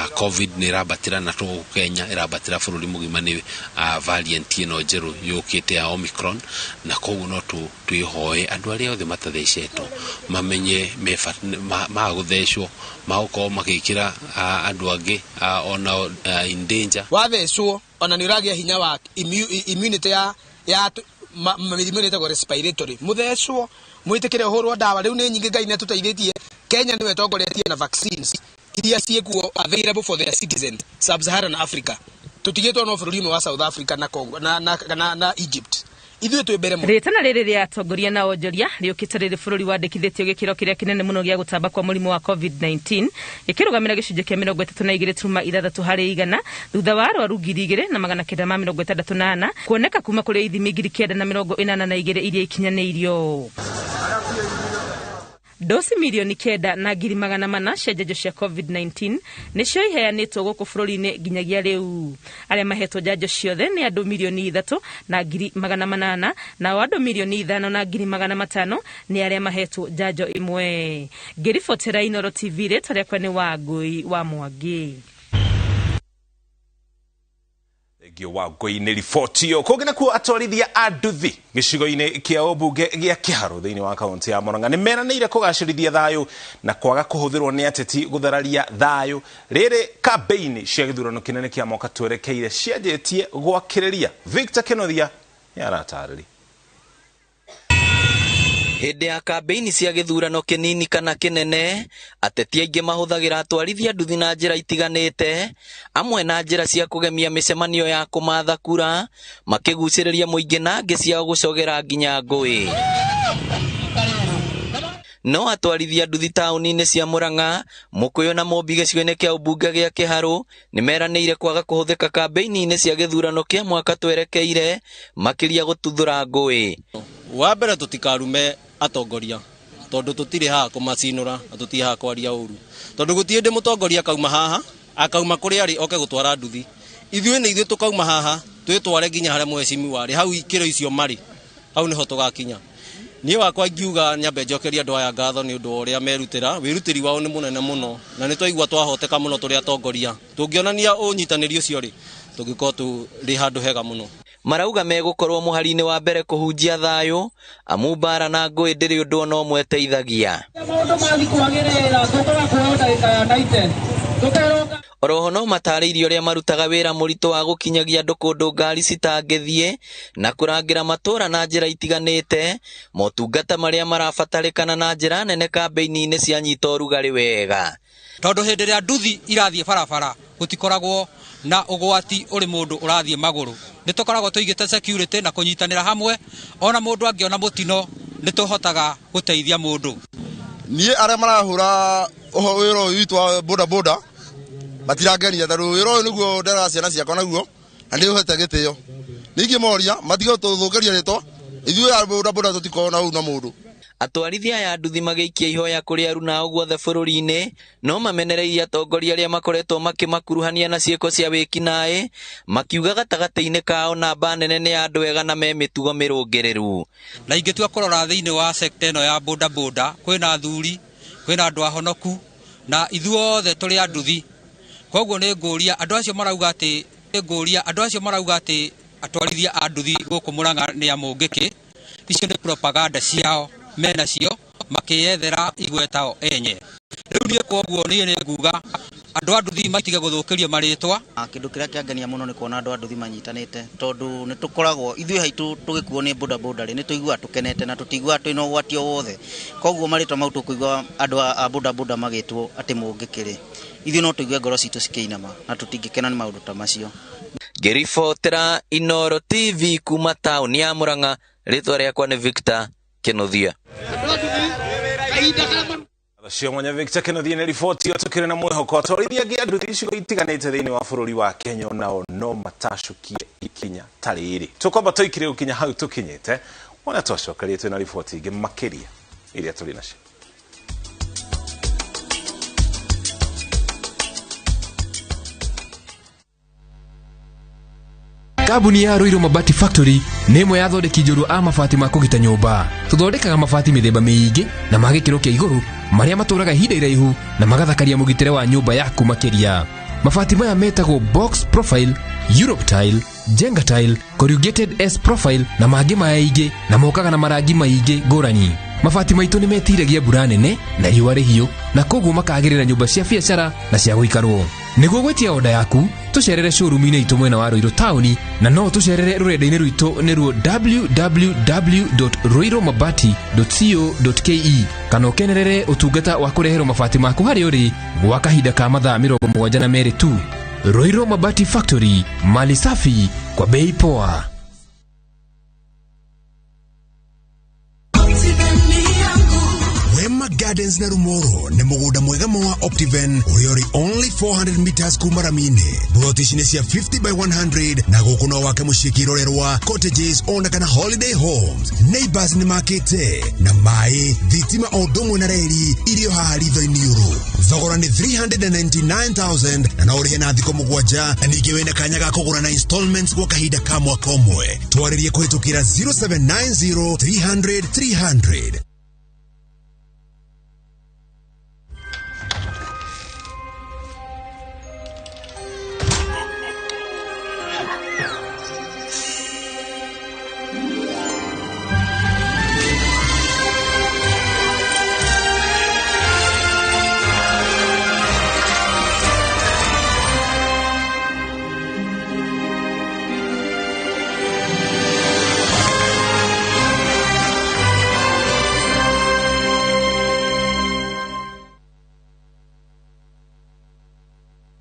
covid ni rabatira na to Kenya irabatira bururi mugima ni variant ino njeru yukite ya Omicron na koguo no twihoe andu aria othe matathecetwo mamenye maguthecwo mauko makikira andu angi ona in danger wathecwo ona ni uragia hinya wa immunity ya mirimu ni tago respiratory muthecwo mwitikire uhurwo dawa riu ni nyingi Ngai natuteithetie Kenya niwe tongoretie na vaccines iria ciekuo available for their citizens sub-Saharan Africa tutigetwo no bururi wa South Africa na Congo na Egypt ithuĩ twĩ mbere mũno. Rĩtana rĩrĩ rĩa atongoria na onjoria rĩũkĩte rĩrĩ bũrũri wandĩkithĩtio gĩkĩro kĩrĩa kĩnene mũno gĩa gũtamba kwa mũrimũ wa COVID-19 gĩkĩrũgamĩra gĩcunjĩ kĩa 32.6 harĩ igana thutha wa arwaru 2,968 kuoneka kuma kũrĩ ithimi 982 iria ikinyanĩirio. Dosi milioni 9,400 cia njanjo cia COVID-19 nicio iheanĩtwo gũkũ bũrũri-inĩ nginyagia rĩu. Arĩa mahetwo njanjo ciothe nĩ andũ 3,800,000 na andũ 5,500,000 nĩ arĩa mahetwo njanjo imwe. Ngĩribotera Inooro TV rĩtwa rĩakwa nĩ Wangui wa Mwangi. Wa Ngũi riboti yo kũngĩ nakuo atwarithia a nduthi gĩcigo-inĩ kĩa ũmbunge gĩa Kĩharũ thĩinĩ wa kaunti ya Murang'a nĩ meranĩire kũgacĩrithia thayũ na kwaga kũhũthĩrwo nĩ ateti gũthararia thayũ. Rĩrĩ kampeini cia gĩthurano kĩnene kĩa mwaka twerekeire cianjĩtie gwakĩrĩria. Victor Kenothia nĩ aratarĩria. Hĩndĩ ya kampeini cia gĩthurano kĩnini kana kĩnene, ateti aingĩ mahũthagĩra atwarithia nduthi na njĩra itiganĩte, amwe na njĩra cia kũgemia mĩcemanio ya kũmatha kura, makĩgucĩrĩria mũingĩ na angĩ cia gũcogera nginya ngũĩ. No atwarithia nduthi taũni-inĩ cia Murang'a, Mũkũyũ na Mũmbi gĩcigo-inĩ kĩa ũmbunge gĩa Kĩharũ nĩ meranĩire kwaga kũhũthĩka kampeini-inĩ cia gĩthurano kĩa mwaka twerekeire, makĩria gũtuthũra ngũĩ. Wa mbere tutikarume atongoria tondu tutire ha kumacinura na tutire ha kwaria uru tondu gutie ndi mutongoria kauma haha akauma kuri ari oke gutwara nduthi ithuĩ nĩ ithuĩ tukauma haha twitware nginya harĩa mwecimi wari hau ikiro icio mari hau niho tugakinya. Niĩ wakwa ngiuga nyambe njokeria andũ aya ngatho nĩ ũndũ ũrĩa merutĩra wĩrutĩri wao nĩ mũnene mũno na nĩ twaigua twahoteka mũno tũrĩ atongoria tũngĩonania ũnyitanĩri ũcio rĩ tũngĩkorwo tũrĩ handũ hega mũno. Marauga megũkorwo mũhari-inĩ wa mbere kũhunjia thayũ, amu mbara na ngũĩ ndĩrĩ ũndũ ona ũmwe teithagia. Oroho no matarĩirie ũrĩa marutaga wĩra mũritũ wa gũkinyagia andũ kũndũ ngari citangĩthiĩ na kũrangĩra matũũra na njĩra itiganĩte, motungata marĩa marabatarĩkana na njĩra nene kampeini-inĩ cianyita ũrugarĩ wega. Tondũ hĩndĩ ĩrĩa nduthi irathiĩ barabara gũtikoragwo na ũgwati ũrĩ mũndũ ũrathiĩ magũrũ. Nĩ tũkoragwo tũigĩte security na kũnyitanĩra hamwe, ona mũndũ angĩona mũtino nĩ tũhotaga gũteithia mũndũ. Niĩ arĩa marahũra wĩra ũyũ witũ wa boda boda matirangenia tondũ wĩra ũyũ nĩguo ndera ciana ciakwa naguo na nĩ ũhete gĩtĩo. Ningĩ moria matige gũtũthũkĩria rĩtwa ithuĩ boda boda tũtikoragwo na hau na mũndũ. Atwarithia aya nduthi magĩikia ihoya kũrĩ aru nao guothe bũrũri-inĩ, no mamenereirie atongoria arĩa makoretwo makĩmakuruhania na ciĩko cia wĩkinaĩ, makiuga gatagatĩ-inĩ kao namba nene nĩ andũ ega na me mĩtugo mĩrũngĩrĩru. Na ingĩtua kũrora thĩinĩ wa sekta ĩno ya boda boda, kwĩna athuri, kwĩna andũ ahonoku na ithuothe tũrĩ a nduthi. Koguo nĩ ngũria andũ acio marauga atĩ atwarithia a nduthi gũkũ Murang'a nĩ amũngĩkĩ, icio nĩ propaganda ciao menacio makĩyethera igwetao enye. Rĩu niĩ koguo niĩ nguga andũ a nduthi matige gũthũkĩria marĩtwa. Kĩndũ kĩrĩa kĩangenia mũno nĩ kuona andũ a nduthi manyitanĩte tondũ nĩ tũkoragwo ithuĩ haitũ tũgĩkuo nĩ boda boda nĩ tũiguaga tũkenete na tũtiguaga twĩna ũgwati o wothe. Koguo marĩtwa mau tũkũigua andũ a boda boda magĩtwo atĩ mũngĩkĩrĩ, ithuĩ no tũigue ngoro citũ cikĩinama na tũtingĩkena nĩ maũndũ ta macio. Ngĩribotera Inooro TV kuma taũni ya Murang'a, rĩtwa rĩakwa nĩ Victor Kenothia. Cio mwanya Victor Kenothia nĩ riboti tũkĩrĩ na mwĩhoko atwarithia angĩ a nduthi icigo itiganĩte thĩinĩ wa bũrũri wa Kenya nao no matacukie ikinya ta rĩrĩ. Tũkwamba tũikire gũkinya hau tũkinyĩte, wona twacokerie twĩna riboti ingĩ makĩria iria tũrĩ nacio. Kambuni ya Ruiru Mabati Factory nĩ ĩmwe ya thondeki njũru a mabati ma kũgita nyũmba. Tũthondekaga mabati mĩthemba mĩingĩ na ma gĩkĩro kĩa igũrũ marĩa matũraga ihinda iraihu na magathakaria mũgitĩre wa nyũmba yaku makĩria. mabati maya metagwo box profile, Europe tile, Jenga tile, corrugated S profile na mangĩ maingĩ, na mokaga na marangi maingĩ ngũrani. Mabati maitũ nĩ metiragia mbura nene na riũa rĩhiũ, na koguo makagĩrĩra nyũmba cia biacara na cia gũikarwo. Nĩguo gwetia oda yaku, tucerere showroom-inĩ itũ mwena wa Ruiru taũni, na no tucerere rũrenda-inĩ rwitũ nĩruo www.ruiromabati.co.ke, kana ũkenerere ũtungata wa kũreherwo mabati maku harĩa ũrĩ gwa kahinda ka mathaa 72 tu. Ruiru Mabati Factory, mali safi kwa bei poa. Wema Gardens na Rumoro ni mũgũnda mwega wa Optiven ũrĩ only 400 meters kuma Ramine. Ploti cia 50 by 100 na gũkũ no wake mũciĩ kĩrorerwa, cottages ona kana holiday homes. Neighbors nĩ makĩte na maĩ, thitima o ũndũmwe na reri irio haha ritho-inĩ Inooro. Thogora nĩ 399,000 na no ũrĩhe na thikũ 7, na ningĩ wĩna kanya ga kũgũra na installments gwa kahinda ka mwaka ũmwe. Twarĩrie kũhĩtũkĩra 0790 300 300.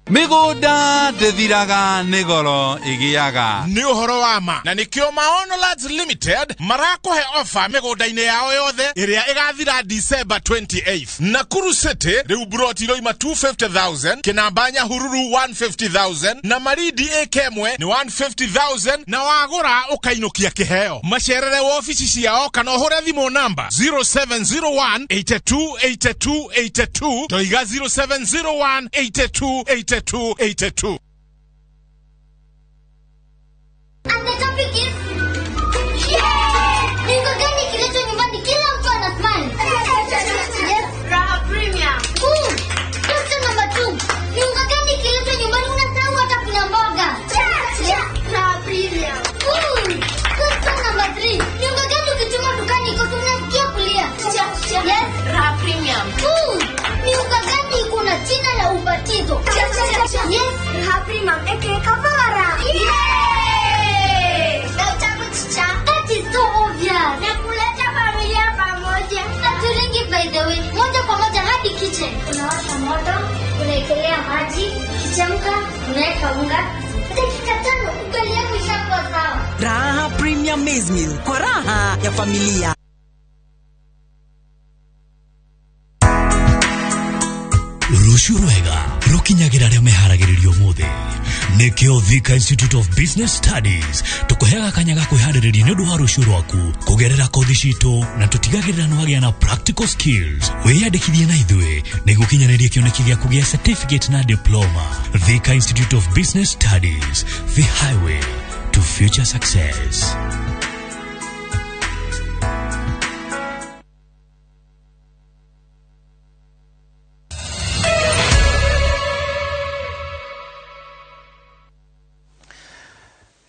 Mĩgũnda ndĩthiraga nĩ goro ĩgĩaga. Nĩ ũhoro wa ma. Na nĩkĩo Maono Lands Limited marakũhe ofa mĩgũnda-inĩ yao yothe ĩrĩa ĩgathira December 28th. Nakuru City rĩu buroti roima 250,000, Kinambanya Hururu 150,000, na Marindi Ekemwe ni 150,000, na wagũra ũkainũkia kĩheo. Macerere wofici ciao kana ũhũre thimũ namba 0701 82 82 82, toiga 0701 82 82 82. And the topic is yeah! Niko gani kilicho nyumbani kila mtu ana smile? Yes, Raha Premium. Question number 2. Niko gani kilicho nyumbani unasahau hata kuna mboga? Yes, Raha Premium. Question number 3. Niko gani ukituma dukani iko tunasikia kulia? Yes, Raha Premium. Niko gani kuna jina la ubatizo? Yes, Raha Premium. Eke kavara. That is so obvious. Na kuleta familia pamoja. Natulingi by the way. Moja kwa moja hadi kitchen. Unawasha moto, unaekelea maji, kichemka, unaweka unga. Dakika 5 ugali yako ishakuwa sawa. Raha Premium Maize Meal kwa raha ya familia. Rũciũ rwega rũkinyagĩra arĩa meharagĩrĩrio mũthĩ. Nĩkĩo Thika Institute of Business Studies tũkũheaga kanya ga kwĩharĩrĩria nĩ ũndũ wa rũciũ rwaku kũgerera kothi citũ, na tũtigagĩrĩra nĩ wagĩa na practical skills. Wĩyandĩkithie na ithuĩ nĩguo kinyanĩrie kĩoneki gĩaku gĩa certificate na diploma. Thika Institute of Business Studies, the highway to future success.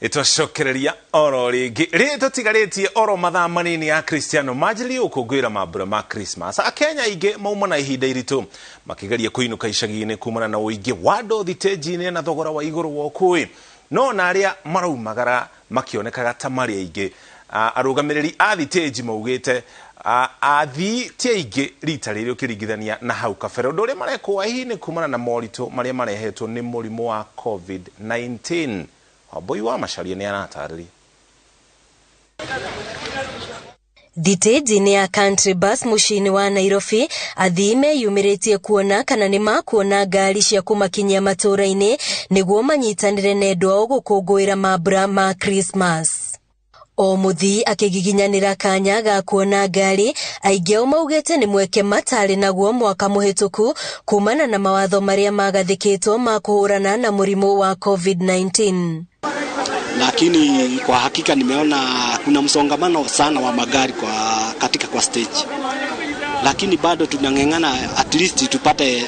Itwacokereria oro ringi tutigarĩtie oro mathaa manini ya Cristiano majili ũkũngũĩra mambura ma Christmas. Akenya ingi mauma na ihinda iritũ makigeria kũinũka icagi-inĩ kumana na ũingĩ wa andũ thitĩnji-inĩ na thogora wa igũrũ wa ũkũĩ, no na arĩa maraumagara makĩonekaga ta marĩ aingĩ. Arũgamĩrĩri a thitĩnji maugĩte athii ti aingĩ rita rĩrĩ ũkĩringithania na hau kabere, ũndũ ũrĩa marekwo hihi kumana na moritũ marĩa marehetwo nĩ mũrimũ wa COVID-19. Wambui wa Macharia nĩ anatarĩria. Thitĩnji-inĩ ya Country Bus mũciĩ-inĩ wa Nairobi, athii meyumĩrĩtie kuona kana nĩ makuona ngari cia kũmakinyia matũũra-inĩ nĩguo manyitanĩre na endwa ao gũkũngũĩra mambura ma Christmas. O mũthii akĩgiginyanĩra kanya ga kuona ngari, aingĩ ao maugĩte nĩ mweke matarĩ naguo mwaka mũhĩtũku kumana na mawatho marĩa magathĩkĩtwo ma kũhũrana na mũrimũ wa COVID-19. Lakini kwa hakika nimeona kuna msongamano sana wa magari katika stage. Lakini bado tunang'eng'ana at least tupate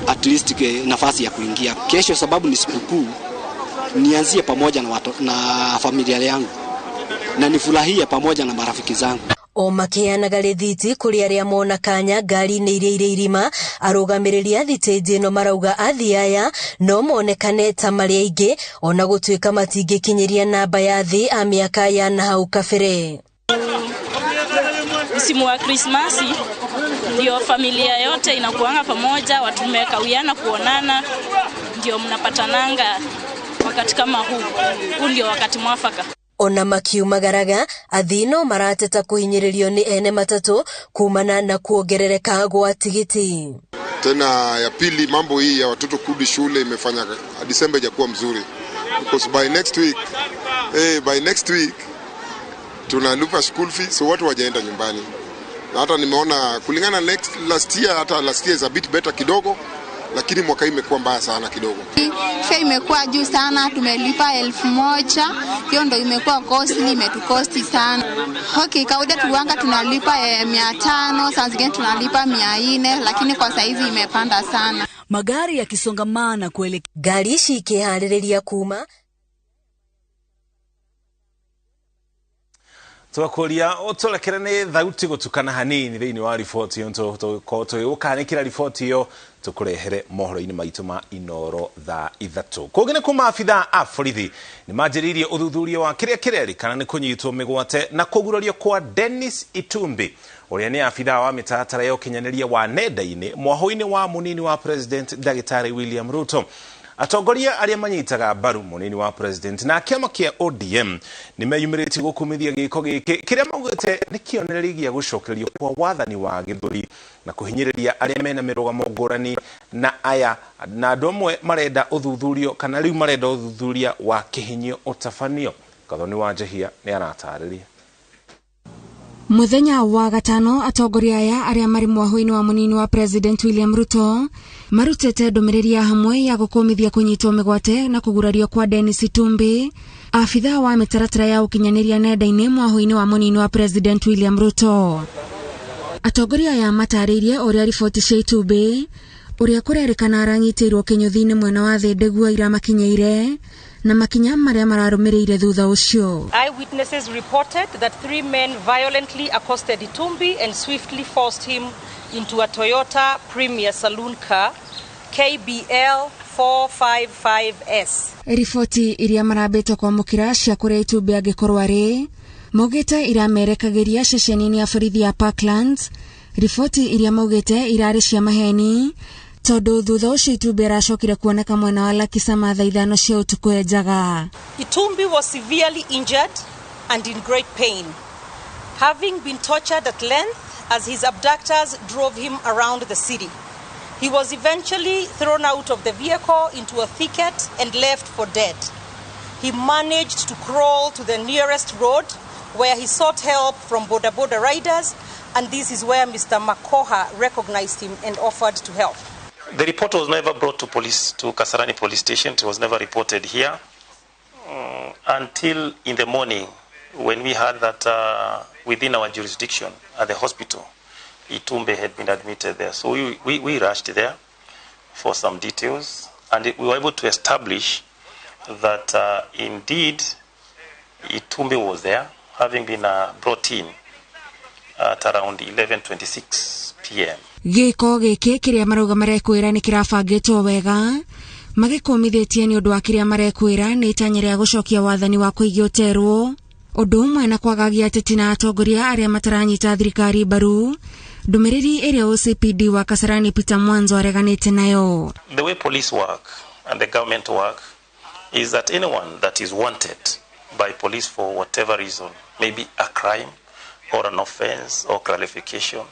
at least nafasi ya kuingia kesho, sababu ni sikukuu. Nianzie pamoja na familia yangu na nifurahie pamoja na marafiki zangu. O makianaga rithiti kuri aria mona kanya ngari ni iria irima arugamiria thiteji no marauga athi aya no monekane ta mari aingi ona gutuika matingikinyiria namba ya thi a miaka ya na hau kabere. Msimu wa Krismasi ndio familia yote inakuanga pamoja, watu mmekawiana kuonana, ndio mnapatananga wakati kama huu. Huu ndio wakati mwafaka. Ona makiumagaraga athino marateta kuhinyiririo ni ene matatu kumana na kuongerereka gwa tigiti. Tena ya pili, mambo hii ya watoto kurudi shule imefanya December hajakuwa mzuri, because by next week tunalipa school fees, so watu wajaenda nyumbani. Na hata nimeona kulingana last year is a bit better kidogo, lakini mwaka hii imekuwa mbaya sana kidogo. Fare imekuwa juu sana, tumelipa 1,000, hiyo ndio imekuwa costly, imetukosti sana. Okay, kawaida tuwanga tunalipa 500, saa zingine tunalipa 400, lakini kwa saizi imepanda sana. Magari yakisongamana kuelekea gari shikihaririria kuma Twakoria otolekera ne thauti gutukana hanini thiini wa ripoti yo ukanikira ripoti yo tukurehere mohoro-ini maitu ma Inooro thaa 3. Kugine kuma afitha a borithi ni manjiririe uthuthuria wa kiria kirerikana ni kunyitwo migwate na kugurorio kwa Dennis Itumbi uria ni afitha wa mitatara ya ukinyaniria wa nenda-ini mwaho-ini wa munini wa President Dagitari William Ruto. Atongoria aria manyitaga mbaru munini wa President na kiama kia ODM ni meyumiriti gukumithia giko giki kiria maugite ni kionereria gia gucokererio kwa wathani wa githuri na kuhinyiriria aria mena mirugamo ngurani na aya na andu amwe marenda uthuthurio kana riu marenda uthuthuria wa kihinyio utafanio. Gathoni wa Njehia ni aratariria. Muthenya wa gatano atongoria aya aria mari mwaho-ini wa munini wa President William Ruto marutete ndumiria hamwe ya gukumithia kunyitwo migwate na kugurario kwa Dennis Itumbi, afitha wa mitaratara ya ukinyaniria nenda-ini mwaho-ini wa munini wa President William Ruto. Atongoria aya mataririe uria riboti cia Itumbi uria kurerikana aranyitirwo kinyuthi-ini mwena wa Thindegua ira makinyeire na makinya maria mararumirire thutha ucio. Eyewitnesses reported that 3 men violently accosted Itumbi and swiftly forced him into a Toyota Premier saloon car KBL 455S. Ripoti iria marabetwo kwa mukira cia kuria Itumbi angikorwo ari maugite iramerekagiria ceceni-ini ya borithi ya Parklands. Ripoti iria maugite irari cia maheni tondu thutha ucio Itumbi aracokire kuoneka mwena wa Lakisama thaa 5 cia utuku enjaga. Itumbi was severely injured and in great pain, having been tortured at length as his abductors drove him around the city. He was eventually thrown out of the vehicle into a thicket and left for dead. He managed to crawl to the nearest road where he sought help from boda riders, and this is where Mr. Makoha recognized him and offered to help. The report was never brought to police, to Kasarani police station. It was never reported here until in the morning when we heard that within our jurisdiction at the hospital, Itumbi had been admitted there. So we rushed there for some details, and we were able to establish that indeed Itumbi was there, having been brought in at around 11:26 p.m. Giko giki kiria marauga marekwira ni kirabangitwo wega magikumithitie ni undu wa kiria marekwira ni itanya ria gucokia wathani wa kuigia uterwo undu umwe na kwagagia ateti na atongoria aria mataranyita thirikari mbaru. Ndumiriri iria OCPD wa Kasarani Peter Mwanzo areganite nayo. The way police work and the government work is that anyone that is wanted by police for whatever reason, maybe a crime or an offense or clarification,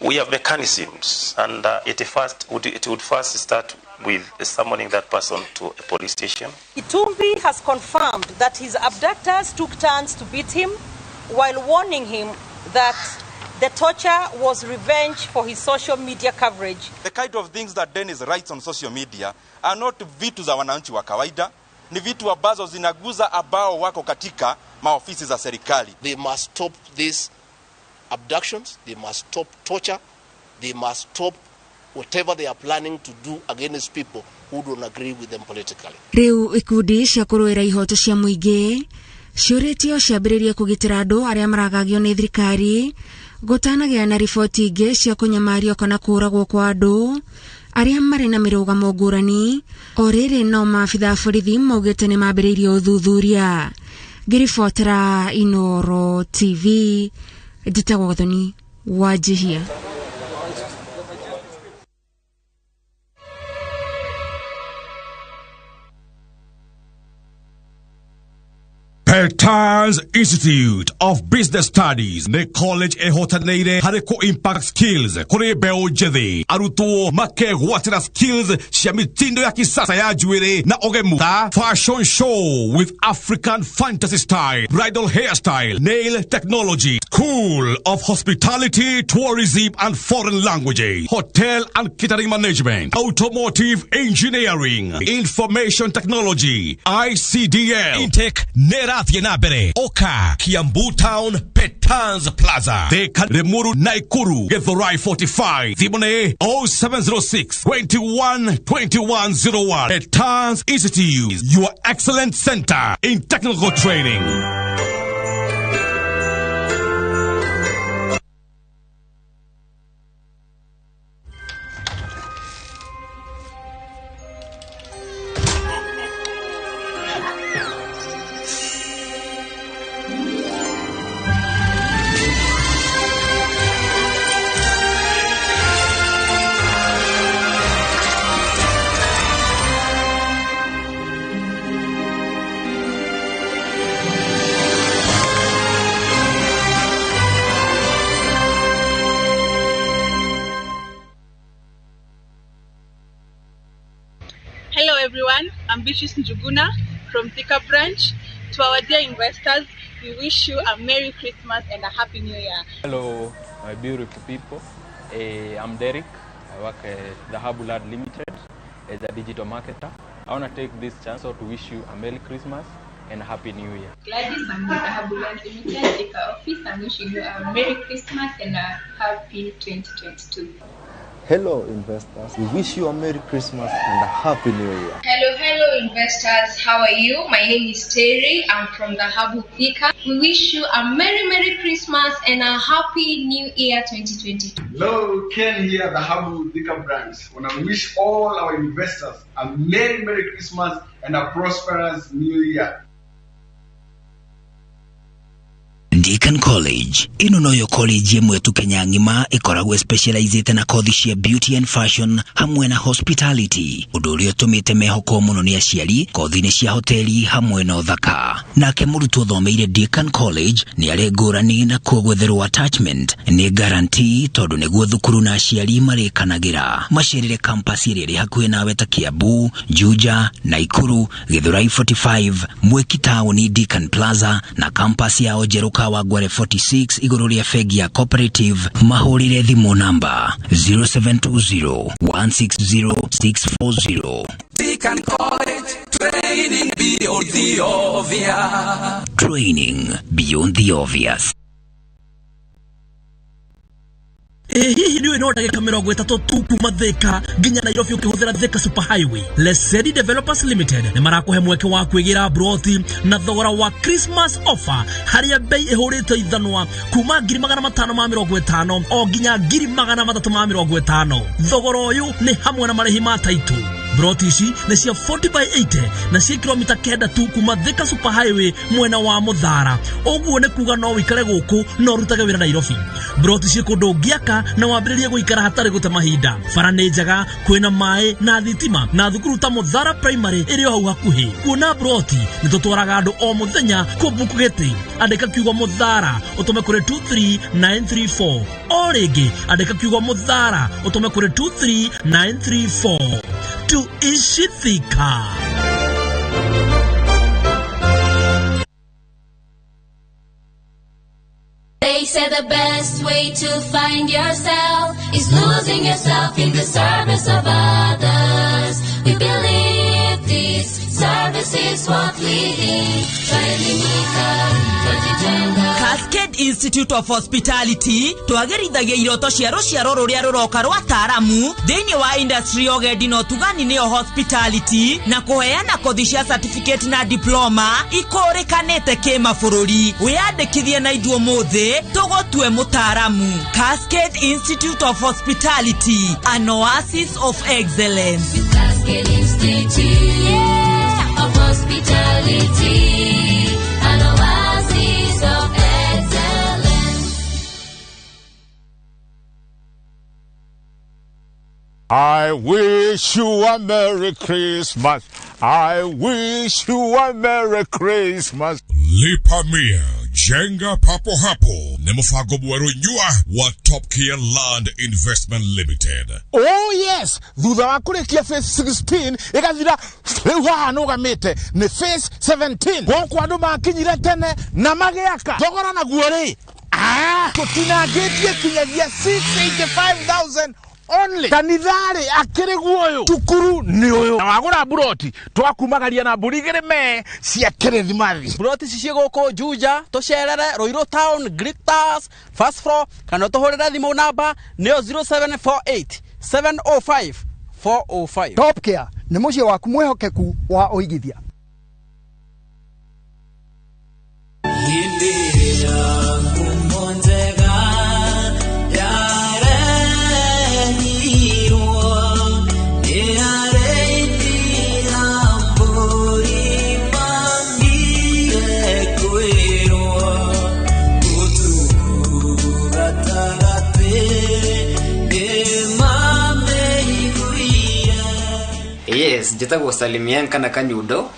we have mechanisms, and it would first start with summoning that person to a police station. Itumbi has confirmed that his abductors took turns to beat him while warning him that the torture was revenge for his social media coverage. The kind of things that Dennis writes on social media are not vitu za wananchi wa kawaida, ni vitu ambazo zinaguza ambao wako katika maofisi za serikali. They must stop these abductions, they must stop torture, they must stop whatever they are planning to do against people who don't agree with them politically. Riu ikundi cia kuruira ihoto cia muingi ciuritio ciambiririe kugitira andu aria maragagio ni thirikari gutanagia na riboti ingi cia kunyamario kana kuragwo kwa andu aria mari na mirugamo ngurani. O riri no maabitha borithi maugite ni mambiriirie uthuthuria. Ngiribotera Inooro TV, Nditagwo Gathoni Wanjihia. Peltans Institute of Business Studies ne college ehotanire hariko impact skills kuri beo jethi arutuo makegwatira skills cia mitindo ya kisasa ya juere na ogemu ta fashion show with African fantasy style, bridal hairstyle, nail technology, school of hospitality, tourism and foreign languages, hotel and catering management, automotive engineering, information technology, ICDL, intake nera Yenabere, Oka, Kiambu Town, Petans Plaza, Thika, Lemuru, Naikuru, Githurai 45, Thibone 0706 21 2101. Petans Institute, your excellent center in technical training. Hello everyone, I'm Beatrice Njuguna from Thika branch. To our dear investors, we wish you a Merry Christmas and a Happy New Year. Hello, my beautiful people. I'm Derek. I work at the Habulad Limited as a digital marketer. I want to take this chance to wish you a Merry Christmas and a Happy New Year. Gladys, I'm with the Habulad Limited Thika office. I'm wishing you a Merry Christmas and a Happy 2022. Hello investors, we wish you a Merry Christmas and a Happy New Year. Hello investors, how are you? My name is Terry, I'm from the Habu Thika. We wish you a Merry Christmas and a Happy New Year 2022. Hello, Ken here at the Habu Thika branch. I want to wish all our investors a Merry Christmas and a prosperous New Year. Deakin College. Ino noyo college yemwe tu Kenya ngima ikoragwo specialized na kothi cia beauty and fashion hamwe na hospitality. Undu uria utumite mehoko muno ni aciari kothi-ini cia hoteli hamwe na uthaka. Nake murutwo thomeire Deakin College ni ari ngurani na kugwetherwo attachment ni guarantee tondu niguo thukuru na aciari marikanagira. Macerere campus iri ri hakuhi nawe ta Kiambu, Juja, Naikuru, Githurai 45, Mweki Town, Deakin Plaza na campus ya Ojeruka Wagware 46 iguru ria fegi ya cooperative. Mahurire thimu namba 0720-160-640. Deakin College, training beyond the obvious. Training beyond the obvious. Hihi niwe no ndagika 30 tu kuma Thika nginya Nairobi ukihũthĩra Thika Super Highway. Lesedi Developers Limited ni marakuhe mweke wa kwĩgira broti na thogora wa Christmas offer haria bei ihũrĩte ithanwa kuma 550 o nginya 350. Thogora ũyũ ni hamwe na marĩhi ma title. Broti ici ni cia 40 by 80 na cia kilomita 9 tu kuma Thika Super Highway mwena wa Muthara. Ũguo nĩ kuga no wikare gũkũ no rutage wĩra Nairobi. Broti ici kũndũ ngiaka na wambĩrĩrie gũikara hatarĩ gũte mahinda. Bara nĩ njega, kwĩna maĩ na thitima na thukuru ta Muthara Primary ĩrĩ o hau hakuhĩ. Kuona broti nĩ tũtwaraga andũ o mũthenya kũbuku gĩtĩ. Andĩka kiugo Muthara ũtũme kũrĩ 23934. O rĩngĩ andĩka kiugo Muthara ũtũme kũrĩ 23934. To Ishithika. They say the best way to find yourself is losing yourself in the service of others. We believe this service this is what we need. Cascade Institute of Hospitality twagerithagia iroto cia ruciaro ruria ruroka rwa taaramu thiini wa industry ogendi no tugani nio hospitality na kuheana kothi cia certificate na diploma ikurikanite kimabũrũri wiyandikithie na ithuo muthi tugotue mutaaramu. Cascade Institute of Hospitality, an oasis of excellence. Cascade Institute of Hospitality, an oasis of excellence. I wish you a Merry Christmas. I wish you a Merry Christmas. Lipa Mia, Jenga Papo Hapo, Nemofago Buerunyua, wa Top Gear Land Investment Limited. Oh yes, thutha wa kurikia phase 16 ikathira riu haha nugamite ni phase 17 goko andu makinyire tene na magiaka thogora naguo ri tutinangitie kinyagia 685,000 only. Kanithari akiri guoyo tukuru ni uyu na wagura buroti twakumagaria na burigire me cia kirithimathi. Buroti cicie goko Juja tocerere Roiro Town Gritters first floor kana tohorera thimu namba nio 0748 705 405. Top Care ni mucie waku mwehokeku wa oigithia. Yes, njitagwo Salimian kana Kanyundo.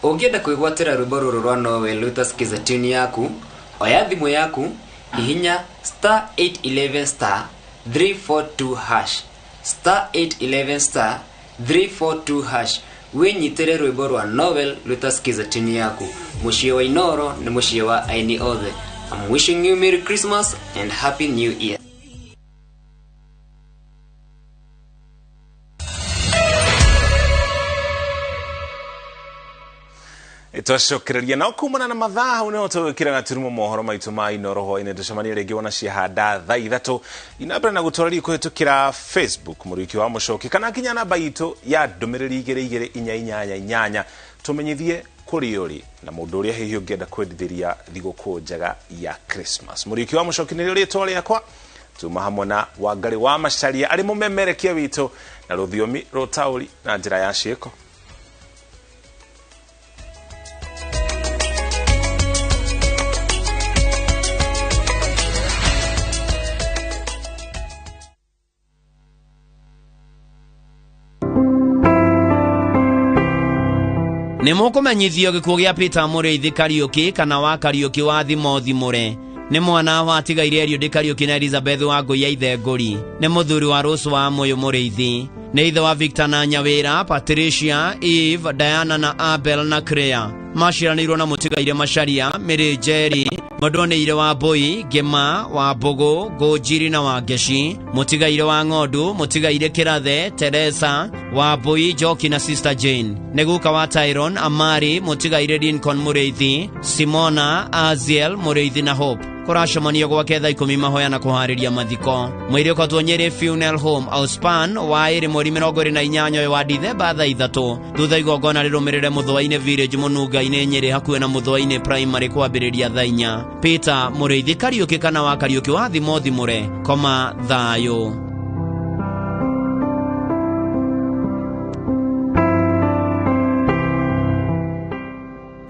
Ungienda kuigwatira rwimbo ruru rwa Noel utasikiza tune yaku, oya thimu yaku ihinya *811 *342 hash *811 *342 hash winyitere rwimbo rwa Noel utasikiza tune yaku. Mushie wa Inooro ni mushie wa Hwainĩ othe. I'm wishing you Merry Christmas and Happy New Year. Itwacokereria na kumana na mathaa uneo twikira gaturumo mohoro maitu ma Inooro Hwainĩ tucemanie ringi wona ciahanda thaa 3 inabra na gutorari kuhitukira Facebook muriki wa mucoki kana kinya namba itu ya ndumiriri 2288 tumenyithie kuri uri na mundu uria hihi ungienda kwendithiria thiguku njega ya Christmas. Muriki wa mucoki ni ritwa riakwa tuma hamwe na Wangari wa Macharia ari mumemerekia witu na ruthiomi rutauri na njira ya ciiko. Nimukumenyithio gikuo gia Peter Muriithi Kariuki kana wa Kariuki wa Thimothimure ni mwana wa tigaire Eliud Kariuki na Elizabeth wa Ngoya Ithenguri ni muthuri wa Rose wa Moyo Muriithi ni ithe wa Victor na Nyawira, Patricia, Eve, Diana na Abel na Crea maciaranirwo na mutigaire Macharia, Mary Jerry Modoneire wa Boi, Gema wa Bogo, Gojiri na wa Geshi, mutigaire wa Ng'ondu, mutigaire Kirathe, Teresa wa Boi, Joki na Sister Jane, Neguka wa Tyrone, Amari, mutigaire Lincoln Muriithi, Simona, Aziel Muriithi na Hope. Kuracemania gwake thaa 10 mahoya na kuhariria mathiko. Mwiri ukotwo Nyeri Funeral Home Auspan wa iri mweri 28 wa Dithemba thaa 3 thutha igongona rirumirire Muthũa-inĩ Village Mununga-inĩ Nyeri hakuhĩ na Muthũa-inĩ Primary kwambĩrĩria thaa 4. Peter Muriithi Kariuki kana wa Kariuki wa Thimothimure koma thayo.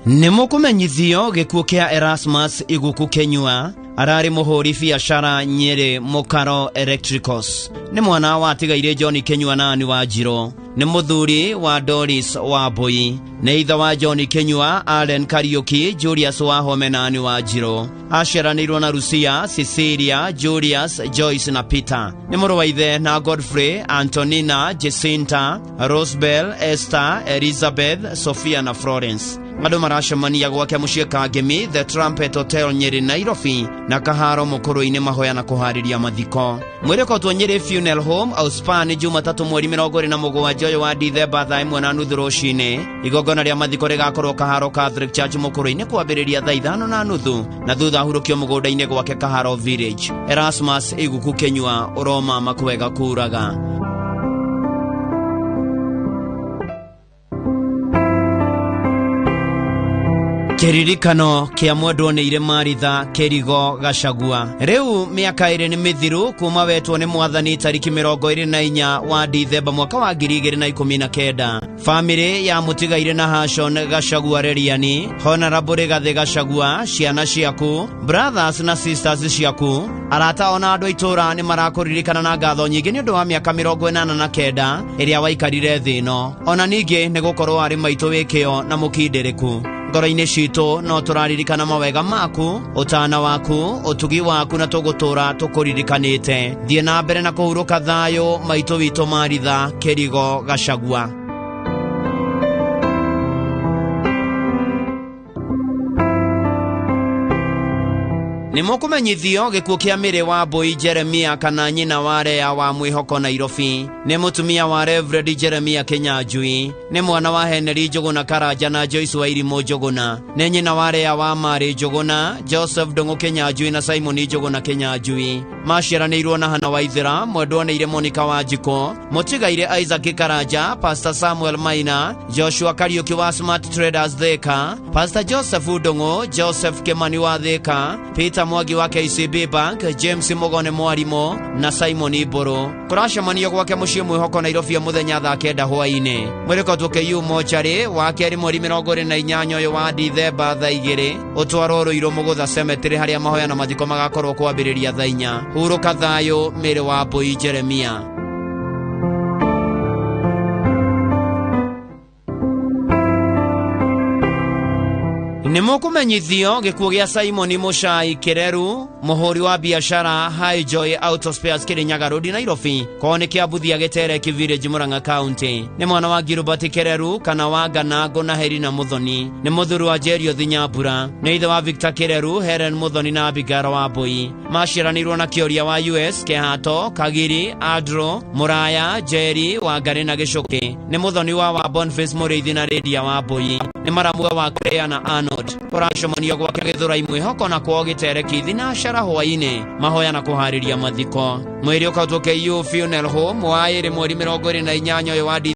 Nimukumenyithio gikuo kia Erasmus iguku Kenyua arari muhuri biashara Nyeri Mukaro Electricals ni mwana wa tigaire John Kenyua na ni wa Njiro ni muthuri wa Doris wa Boi ni ithe wa John Kenyua Allen Kariuki Julius wa Home na ni wa Njiro aciaranirwo na Lucia Cecilia Julius Joyce na Peter ni muru wa ithe na Godfrey Antonina Jacinta Rosebel Esther Elizabeth Sophia na Florence Andũ maracemania gwake mũciĩ Kangemi The Trumpet Hotel Nyeri Nairobi na kaharo mũkũrũ-inĩ mahoya na kũharĩria mathiko. Mwĩrekotwo Nyeri Funeral Home Auspan Jumatatũ mweri 27 wa Dithemba thaa 1:30 rũcinĩ. Igongona rĩa mathiko rĩgakorwo kaharo Catholic Church mũkũrũ-inĩ kwambĩrĩria thaa 5:30 na thutha hurũkio mũgũnda-inĩ gwake Kaharo Village. Erasmus Iguku Kenyua Roma makwega kuraga. Kiririkano kia mwendwo nĩ ire Maritha Kerigo Gachagua. Rĩu mĩaka 2 nĩ mĩthiru kuma wetwo nĩ mwathani tariki 24 wa Dithemba mwaka wa 2019. Family ya mũtigaire na Hashon Gachagua Reriani, Honorable Gathe Gachagua, ciana ciaku, brothers na sisters ciaku, arata ona andũ itũra nĩ marakũririkana na ngatho nyingĩ nĩ ũndũ wa mĩaka 89 ĩrĩa waikarire thĩ ĩno. Ona ningĩ nĩ gũkorwo arĩ maitũ wĩkĩo na mũkindĩrĩku. Ngoro-inĩ citũ no tũraririkana mawega maku, ũtana waku, ũtugi waku na tũgũtũra tũkũririkanĩte. Thiĩ na mbere na kũhurũka thayũ maitũ witũ Maritha Kerigo Gachagua. Nĩmũkũmenyithio gĩkuũ kĩa mĩrĩ wa Boy Jeremia kana nyina wa Rea wa Mwĩhoko Nairobi. Nĩ mũtumia wa Reverend Jeremia Kenyanjui. Nĩ mwana wa Henry Njuguna Karanja na Joyce wa Irimũ Njuguna. Nĩ nyina wa Rea wa Mari Njuguna, Joseph Ndung'u Kenyanjui na Simon Njuguna Kenyanjui. Maciaranĩirwo na Hana Waithĩra, mwendwo nĩ ire Monica Wanjiko, mũtigaire Isaac Karanja, Pastor Samuel Maina, Joshua Kariuki wa Smart Traders Thika, Pastor Joseph Ndung'u, Joseph Kimani wa Thika, Peter Mwangi wa KCB Bank, James Mogone Mwarimo na Simon Iboro. Kũracemanio gwake mũciĩ Mwĩhoko Nairobi mũthenya thaa 9 hwaĩ-inĩ. Mwĩrekotwo KU mochari wa kerĩ mweri 28 ũyũ wa Dithemba thaa 2, ũtwarwo Rũirũ Mũgũtha Cemetery harĩa mahoya na mathiko magakorwo kwambĩrĩria thaa 4. Hurũka thayũ mĩrĩ wa Boy Jeremia. Nĩmũkũmenyithio gĩkuũ gĩa Simon Mũchai Kĩreru, mũhũri wa biashara High Joy Auto Spares Kĩrĩnyaga Road Nairobi, kwao nĩ kĩambuthia Gĩtereki Village Murang'a County. Nĩ mwana wa Gilbert Kĩreru kana wa Ganango na Herina Muthoni. Nĩ mũthuri wa Jerio Thinyambura. Nĩ ithe wa Victor Kĩreru, Helen Muthoni na Abigail wa Boy. Maciaranĩirwo na Kĩoria wa US, Kĩhato, Kagiri, Adro, Muraya, Jerry, Wangari na Gĩcũkĩ. Nĩ Muthoni wa Boniface Mũrĩithi na Lydia wa Boy. Nĩ maramua wa Korea na Arnold. Kũracemanio gwake Gĩthũrai Mwĩhoko na kwao Gĩtereki thinacara hwaĩ-inĩ mahoya na kũharĩria mathiko. Mwĩrĩ ũkautwo KU Funeral Home wa 2 mweri 28 ũyũ wa